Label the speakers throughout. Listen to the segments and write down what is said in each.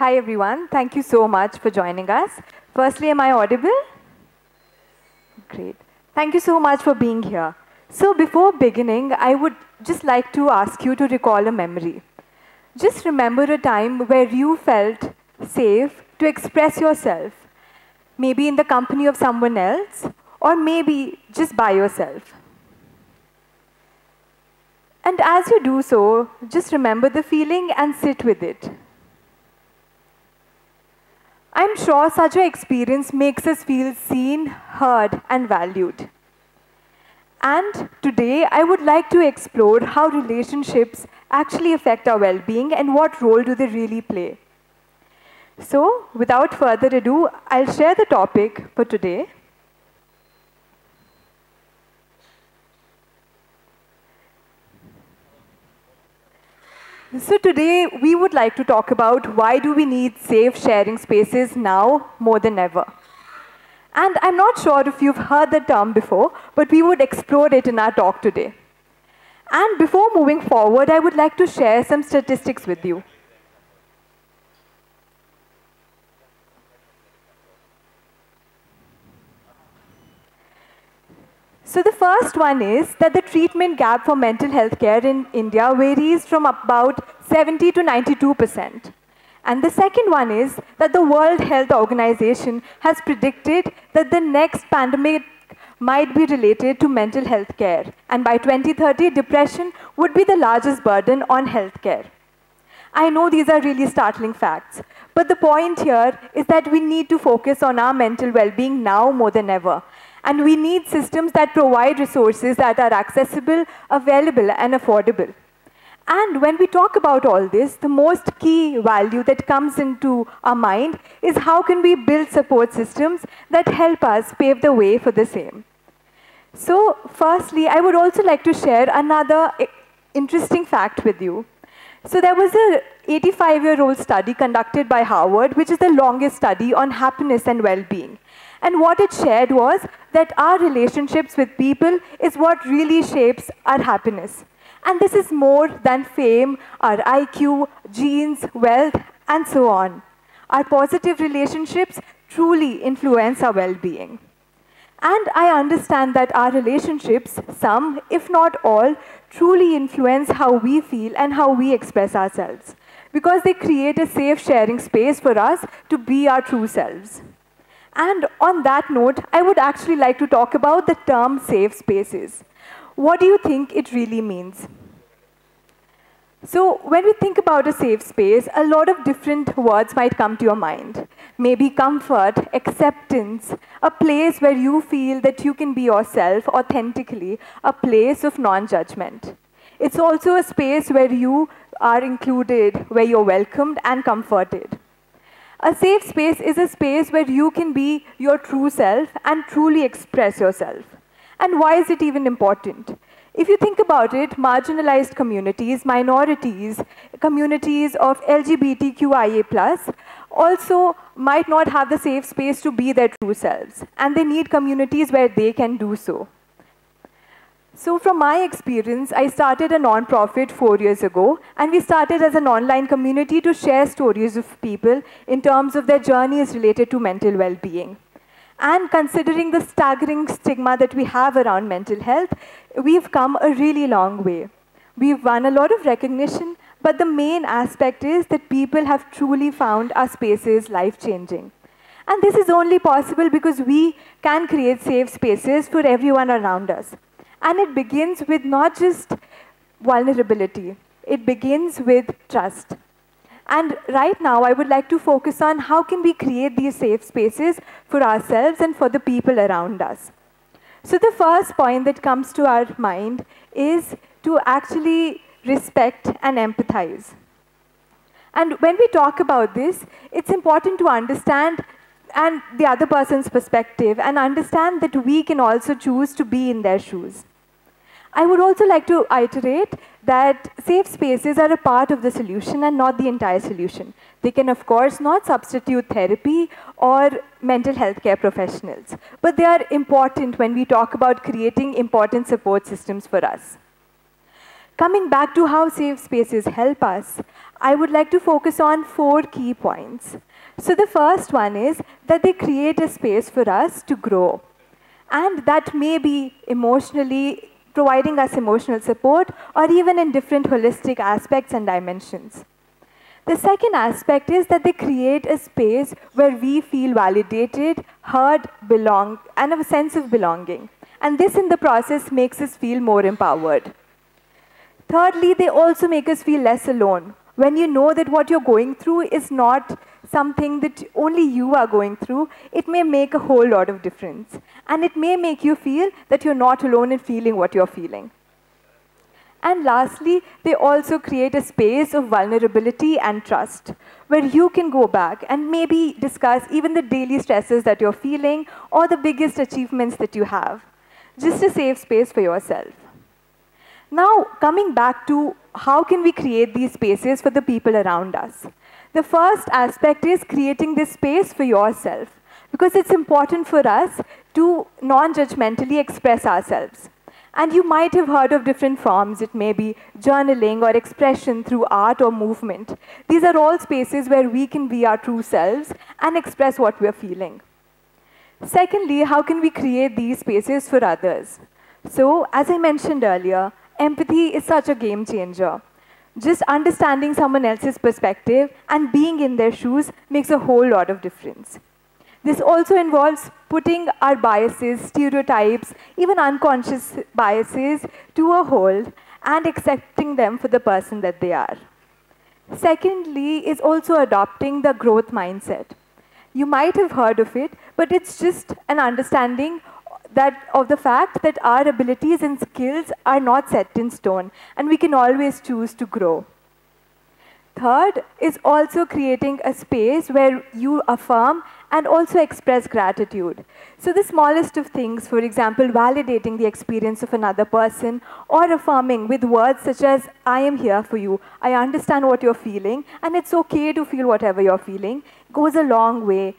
Speaker 1: Hi everyone, thank you so much for joining us. Firstly, am I audible? Great. Thank you so much for being here. So before beginning, I would just like to ask you to recall a memory. Just remember a time where you felt safe to express yourself, maybe in the company of someone else, or maybe just by yourself. And as you do so, just remember the feeling and sit with it. I'm sure such an experience makes us feel seen, heard, and valued. And today, I would like to explore how relationships actually affect our well-being and what role do they really play. So, without further ado, I'll share the topic for today. So today, we would like to talk about why do we need safe sharing spaces now more than ever. And I'm not sure if you've heard the term before, but we would explore it in our talk today. And before moving forward, I would like to share some statistics with you. So the first one is that the treatment gap for mental health care in India varies from about 70 to 92%. And the second one is that the World Health Organization has predicted that the next pandemic might be related to mental health care. And by 2030, depression would be the largest burden on healthcare. I know these are really startling facts, but the point here is that we need to focus on our mental well-being now more than ever. And we need systems that provide resources that are accessible, available, and affordable. And when we talk about all this, the most key value that comes into our mind is how can we build support systems that help us pave the way for the same. So firstly, I would also like to share another interesting fact with you. So there was an 85-year-old study conducted by Harvard, which is the longest study on happiness and well-being. And what it shared was that our relationships with people is what really shapes our happiness. And this is more than fame, our IQ, genes, wealth, and so on. Our positive relationships truly influence our well-being. And I understand that our relationships, some, if not all, truly influence how we feel and how we express ourselves, because they create a safe sharing space for us to be our true selves. And on that note, I would actually like to talk about the term safe spaces. What do you think it really means? So when we think about a safe space, a lot of different words might come to your mind. Maybe comfort, acceptance, a place where you feel that you can be yourself authentically, a place of non-judgment. It's also a space where you are included, where you're welcomed and comforted. A safe space is a space where you can be your true self and truly express yourself. And why is it even important? If you think about it, marginalized communities, minorities, communities of LGBTQIA+, also might not have the safe space to be their true selves. And they need communities where they can do so. So from my experience, I started a non-profit 4 years ago, and we started as an online community to share stories of people in terms of their journeys related to mental well-being. And considering the staggering stigma that we have around mental health, we've come a really long way. We've won a lot of recognition, but the main aspect is that people have truly found our spaces life-changing. And this is only possible because we can create safe spaces for everyone around us. And it begins with not just vulnerability, it begins with trust. And right now, I would like to focus on how can we create these safe spaces for ourselves and for the people around us. So the first point that comes to our mind is to actually respect and empathize. And when we talk about this, it's important to understand and the other person's perspective and understand that we can also choose to be in their shoes. I would also like to iterate that safe spaces are a part of the solution and not the entire solution. They can, of course, not substitute therapy or mental health care professionals, but they are important when we talk about creating important support systems for us. Coming back to how safe spaces help us, I would like to focus on 4 key points. So the first one is that they create a space for us to grow. And that may be emotionally providing us emotional support or even in different holistic aspects and dimensions. The second aspect is that they create a space where we feel validated, heard, and a sense of belonging. And this in the process makes us feel more empowered. Thirdly, they also make us feel less alone. When you know that what you're going through is not something that only you are going through, it may make a whole lot of difference. And it may make you feel that you're not alone in feeling what you're feeling. And lastly, they also create a space of vulnerability and trust, where you can go back and maybe discuss even the daily stresses that you're feeling or the biggest achievements that you have. Just a safe space for yourself. Now, coming back to how can we create these spaces for the people around us? The first aspect is creating this space for yourself, because it's important for us to non-judgmentally express ourselves. And you might have heard of different forms. It may be journaling or expression through art or movement. These are all spaces where we can be our true selves and express what we're feeling. Secondly, how can we create these spaces for others? So, as I mentioned earlier, empathy is such a game changer. Just understanding someone else's perspective and being in their shoes makes a whole lot of difference. This also involves putting our biases, stereotypes, even unconscious biases to a hold and accepting them for the person that they are. Secondly is also adopting the growth mindset. You might have heard of it, but it's just an understanding of the fact that our abilities and skills are not set in stone, and we can always choose to grow. Third is also creating a space where you affirm and also express gratitude. So the smallest of things, for example, validating the experience of another person or affirming with words such as, I am here for you, I understand what you're feeling, and it's okay to feel whatever you're feeling, goes a long way.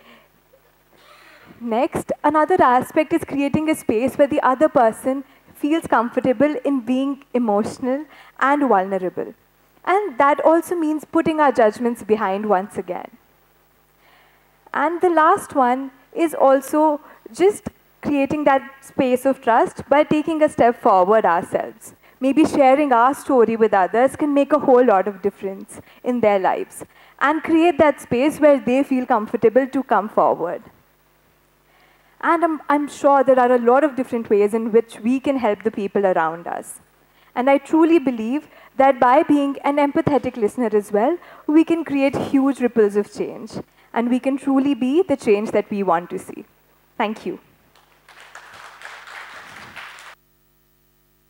Speaker 1: Next, another aspect is creating a space where the other person feels comfortable in being emotional and vulnerable. And that also means putting our judgments behind once again. And the last one is also just creating that space of trust by taking a step forward ourselves. Maybe sharing our story with others can make a whole lot of difference in their lives and create that space where they feel comfortable to come forward. And I'm sure there are a lot of different ways in which we can help the people around us. And I truly believe that by being an empathetic listener as well, we can create huge ripples of change. And we can truly be the change that we want to see. Thank you.